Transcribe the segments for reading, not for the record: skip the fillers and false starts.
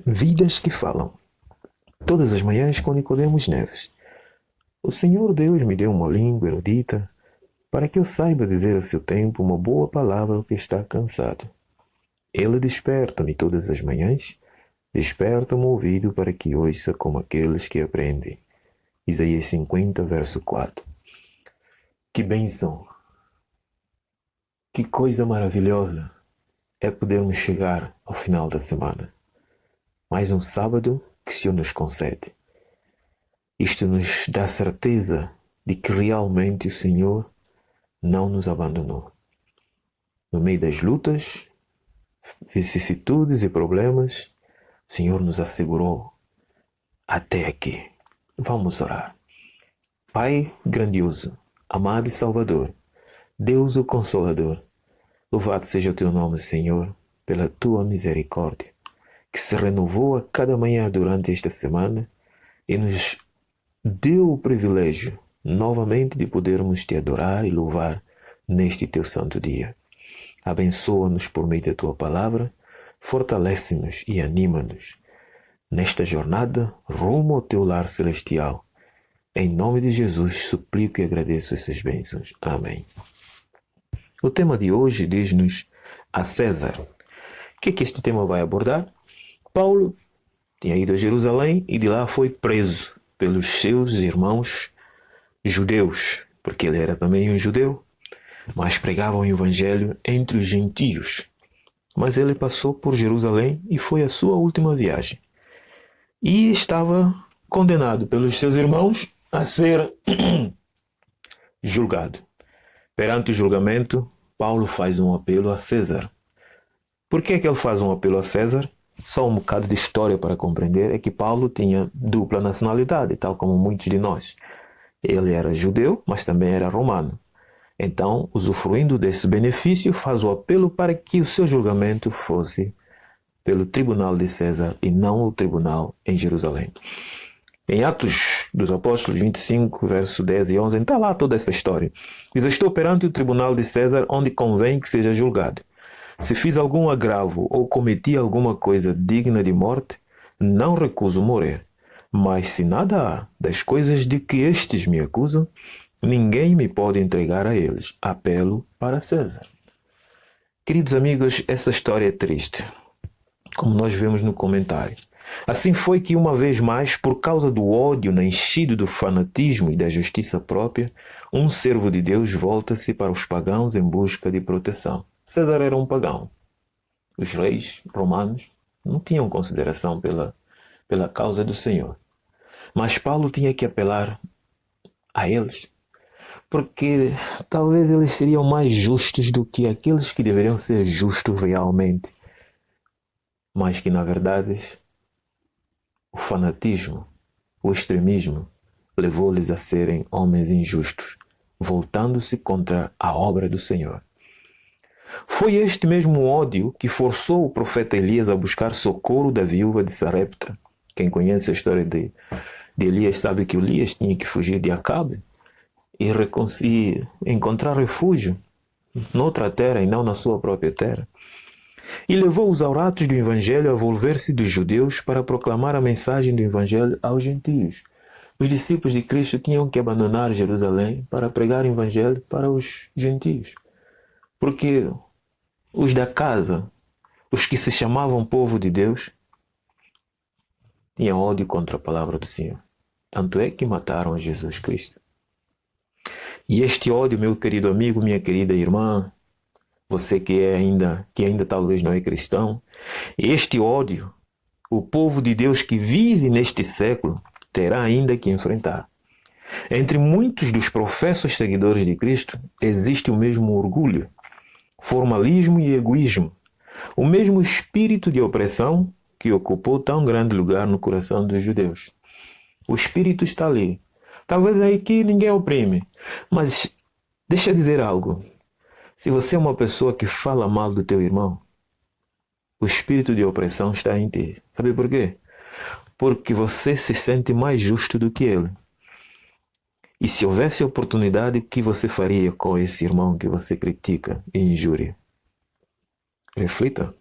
Vidas que falam. Todas as manhãs com Nicodemos Neves. O Senhor Deus me deu uma língua erudita para que eu saiba dizer a seu tempo uma boa palavra ao que está cansado. Ele desperta-me todas as manhãs, desperta-me o ouvido para que ouça como aqueles que aprendem. Isaías 50, verso 4. Que bênção! Que coisa maravilhosa é podermos chegar ao final da semana. Mais um sábado que o Senhor nos concede. Isto nos dá certeza de que realmente o Senhor não nos abandonou. No meio das lutas, vicissitudes e problemas, o Senhor nos assegurou até aqui. Vamos orar. Pai grandioso, amado e Salvador, Deus o Consolador, louvado seja o teu nome, Senhor, pela tua misericórdia, que se renovou a cada manhã durante esta semana e nos deu o privilégio novamente de podermos te adorar e louvar neste teu santo dia. Abençoa-nos por meio da tua palavra, fortalece-nos e anima-nos nesta jornada rumo ao teu lar celestial. Em nome de Jesus, suplico e agradeço essas bênçãos. Amém. O tema de hoje diz-nos a César. O que é que este tema vai abordar? Paulo tinha ido a Jerusalém e de lá foi preso pelos seus irmãos judeus, porque ele era também um judeu, mas pregava o evangelho entre os gentios. Mas ele passou por Jerusalém e foi a sua última viagem. E estava condenado pelos seus irmãos a ser julgado. Perante o julgamento, Paulo faz um apelo a César. Por que é que ele faz um apelo a César? Só um bocado de história para compreender é que Paulo tinha dupla nacionalidade, tal como muitos de nós. Ele era judeu, mas também era romano. Então, usufruindo desse benefício, faz o apelo para que o seu julgamento fosse pelo tribunal de César e não o tribunal em Jerusalém. Em Atos dos Apóstolos 25, verso 10 e 11, está lá toda essa história. Diz: estou perante o tribunal de César, onde convém que seja julgado. Se fiz algum agravo ou cometi alguma coisa digna de morte, não recuso morrer. Mas se nada há das coisas de que estes me acusam, ninguém me pode entregar a eles. Apelo para César. Queridos amigos, essa história é triste, como nós vemos no comentário. Assim foi que, uma vez mais, por causa do ódio enchido do fanatismo e da justiça própria, um servo de Deus volta-se para os pagãos em busca de proteção. César era um pagão. Os reis romanos não tinham consideração pela causa do Senhor. Mas Paulo tinha que apelar a eles, porque talvez eles seriam mais justos do que aqueles que deveriam ser justos realmente, mas que, na verdade, o fanatismo, o extremismo, levou-lhes a serem homens injustos, voltando-se contra a obra do Senhor. Foi este mesmo ódio que forçou o profeta Elias a buscar socorro da viúva de Sarepta. Quem conhece a história de Elias sabe que Elias tinha que fugir de Acabe e encontrar refúgio noutra terra e não na sua própria terra. E levou os auratos do Evangelho a volver-se dos judeus para proclamar a mensagem do Evangelho aos gentios. Os discípulos de Cristo tinham que abandonar Jerusalém para pregar o Evangelho para os gentios. Porque os da casa, os que se chamavam povo de Deus, tinham ódio contra a palavra do Senhor. Tanto é que mataram Jesus Cristo. E este ódio, meu querido amigo, minha querida irmã, você que ainda talvez não é cristão, este ódio, o povo de Deus que vive neste século terá ainda que enfrentar. Entre muitos dos professos seguidores de Cristo existe o mesmo orgulho, formalismo e egoísmo, o mesmo espírito de opressão que ocupou tão grande lugar no coração dos judeus. O espírito está ali. Talvez aí que ninguém oprime, mas deixa eu dizer algo. Se você é uma pessoa que fala mal do teu irmão, o espírito de opressão está em ti. Sabe por quê? Porque você se sente mais justo do que ele. E se houvesse oportunidade, o que você faria com esse irmão que você critica e injúria? Reflita.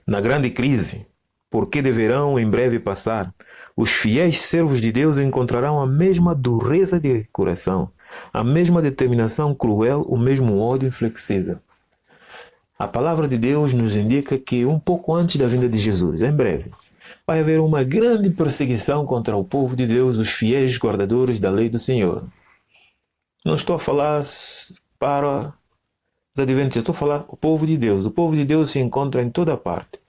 Na grande crise, porque deverão em breve passar. Os fiéis servos de Deus encontrarão a mesma dureza de coração, a mesma determinação cruel, o mesmo ódio inflexível. A palavra de Deus nos indica que um pouco antes da vinda de Jesus, em breve, vai haver uma grande perseguição contra o povo de Deus, os fiéis guardadores da lei do Senhor. Não estou a falar para os adventistas, estou a falar o povo de Deus. O povo de Deus se encontra em toda parte.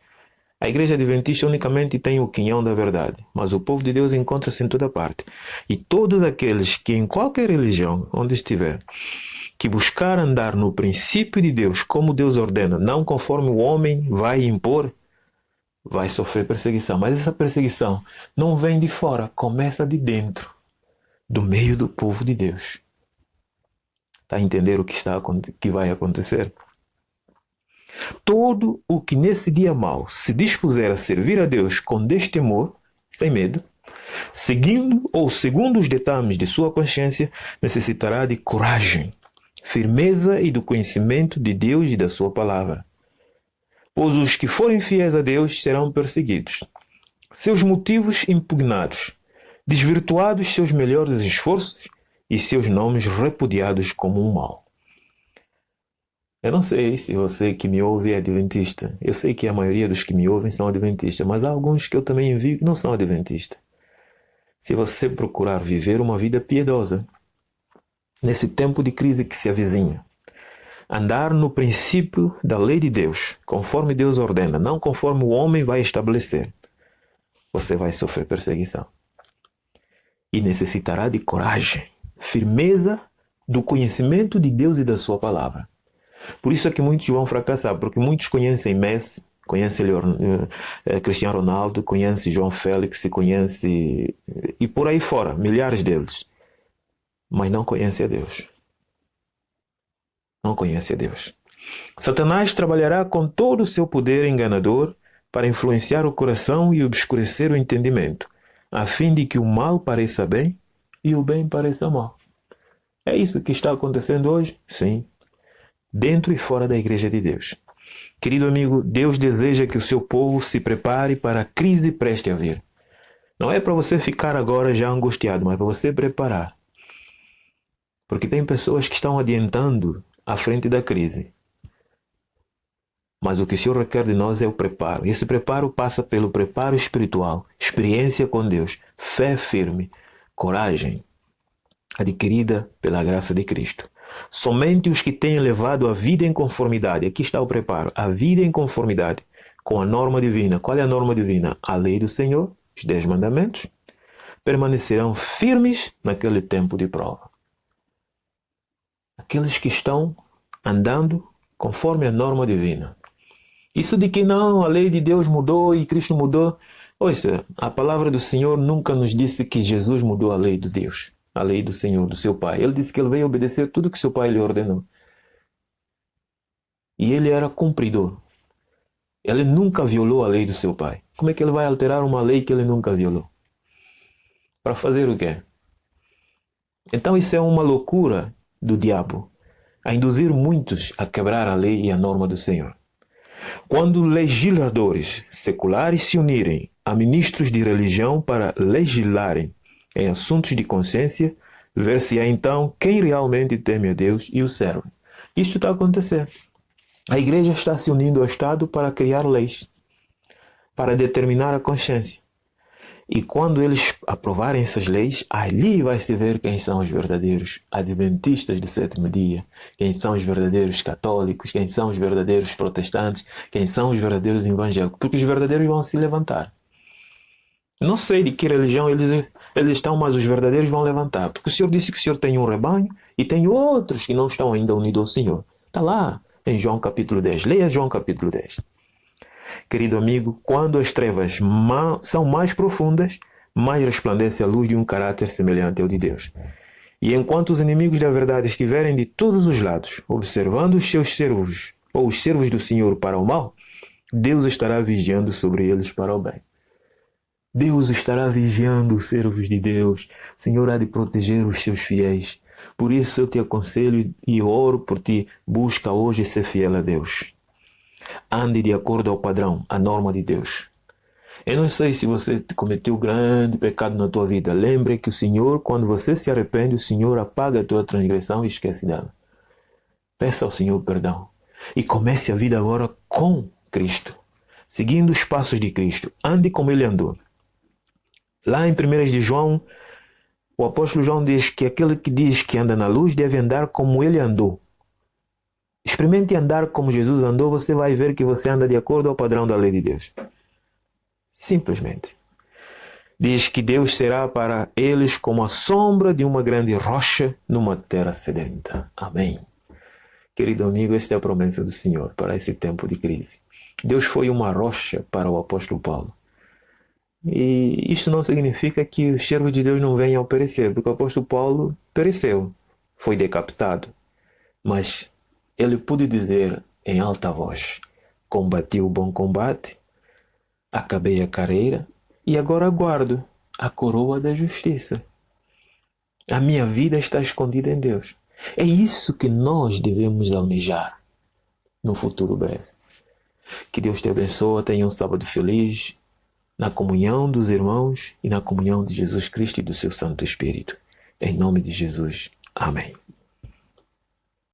A igreja adventista unicamente tem o quinhão da verdade, mas o povo de Deus encontra-se em toda parte. E todos aqueles que em qualquer religião, onde estiver, que buscar andar no princípio de Deus, como Deus ordena, não conforme o homem vai impor, vai sofrer perseguição. Mas essa perseguição não vem de fora, começa de dentro, do meio do povo de Deus. Está a entender o que vai acontecer? Todo o que nesse dia mau se dispuser a servir a Deus com destemor, sem medo, seguindo ou segundo os ditames de sua consciência, necessitará de coragem, firmeza e do conhecimento de Deus e da sua palavra. Pois os que forem fiéis a Deus serão perseguidos, seus motivos impugnados, desvirtuados seus melhores esforços e seus nomes repudiados como um mal. Eu não sei se você que me ouve é adventista. Eu sei que a maioria dos que me ouvem são adventistas, mas há alguns que eu também envio que não são adventistas. Se você procurar viver uma vida piedosa, nesse tempo de crise que se avizinha, andar no princípio da lei de Deus, conforme Deus ordena, não conforme o homem vai estabelecer, você vai sofrer perseguição. E necessitará de coragem, firmeza, do conhecimento de Deus e da sua palavra. Por isso é que muitos vão fracassar, porque muitos conhecem Messi, conhecem Cristiano Ronaldo, conhecem João Félix, conhecem e por aí fora, milhares deles, mas não conhecem a Deus. Não conhecem a Deus. Satanás trabalhará com todo o seu poder enganador para influenciar o coração e obscurecer o entendimento, a fim de que o mal pareça bem e o bem pareça mal. É isso que está acontecendo hoje? Sim. Dentro e fora da Igreja de Deus. Querido amigo, Deus deseja que o seu povo se prepare para a crise preste a vir. Não é para você ficar agora já angustiado, mas para você preparar. Porque tem pessoas que estão adiantando à frente da crise. Mas o que o Senhor requer de nós é o preparo. Esse preparo passa pelo preparo espiritual, experiência com Deus, fé firme, coragem, adquirida pela graça de Cristo. Somente os que têm levado a vida em conformidade, aqui está o preparo, a vida em conformidade com a norma divina. Qual é a norma divina? A lei do Senhor, os 10 mandamentos, permanecerão firmes naquele tempo de prova. Aqueles que estão andando conforme a norma divina. Isso de que não, a lei de Deus mudou e Cristo mudou. Ouça, a palavra do Senhor nunca nos disse que Jesus mudou a lei de Deus. A lei do Senhor, do seu Pai. Ele disse que ele veio obedecer tudo que seu Pai lhe ordenou. E ele era cumpridor. Ele nunca violou a lei do seu Pai. Como é que ele vai alterar uma lei que ele nunca violou? Para fazer o quê? Então isso é uma loucura do diabo, a induzir muitos a quebrar a lei e a norma do Senhor. Quando legisladores seculares se unirem a ministros de religião para legislarem em assuntos de consciência, ver-se-á então quem realmente teme a Deus e o serve. Isto está acontecendo. A igreja está se unindo ao Estado para criar leis, para determinar a consciência. E quando eles aprovarem essas leis, ali vai se ver quem são os verdadeiros adventistas do sétimo dia, quem são os verdadeiros católicos, quem são os verdadeiros protestantes, quem são os verdadeiros evangélicos, porque os verdadeiros vão se levantar. Não sei de que religião eles estão, mas os verdadeiros vão levantar. Porque o Senhor disse que o Senhor tem um rebanho e tem outros que não estão ainda unidos ao Senhor. Está lá em João capítulo 10. Leia João capítulo 10. Querido amigo, quando as trevas são mais profundas, mais resplandece a luz de um caráter semelhante ao de Deus. E enquanto os inimigos da verdade estiverem de todos os lados, observando os seus servos, ou os servos do Senhor para o mal, Deus estará vigiando sobre eles para o bem. Deus estará vigiando os servos de Deus. O Senhor há de proteger os seus fiéis. Por isso eu te aconselho e oro por ti. Busca hoje ser fiel a Deus. Ande de acordo ao padrão, à norma de Deus. Eu não sei se você cometeu grande pecado na tua vida. Lembre que o Senhor, quando você se arrepende, o Senhor apaga a tua transgressão e esquece dela. Peça ao Senhor perdão. E comece a vida agora com Cristo. Seguindo os passos de Cristo. Ande como Ele andou. Lá em 1 de João, o apóstolo João diz que aquele que diz que anda na luz deve andar como Ele andou. Experimente andar como Jesus andou, você vai ver que você anda de acordo ao padrão da lei de Deus. Simplesmente. Diz que Deus será para eles como a sombra de uma grande rocha numa terra sedenta. Amém. Querido amigo, esta é a promessa do Senhor para esse tempo de crise. Deus foi uma rocha para o apóstolo Paulo. E isto não significa que os servos de Deus não venham a perecer, porque o apóstolo Paulo pereceu, foi decapitado. Mas ele pôde dizer em alta voz: combati o bom combate, acabei a carreira e agora aguardo a coroa da justiça. A minha vida está escondida em Deus. É isso que nós devemos almejar no futuro breve. Que Deus te abençoe, tenha um sábado feliz, na comunhão dos irmãos e na comunhão de Jesus Cristo e do seu Santo Espírito. Em nome de Jesus. Amém.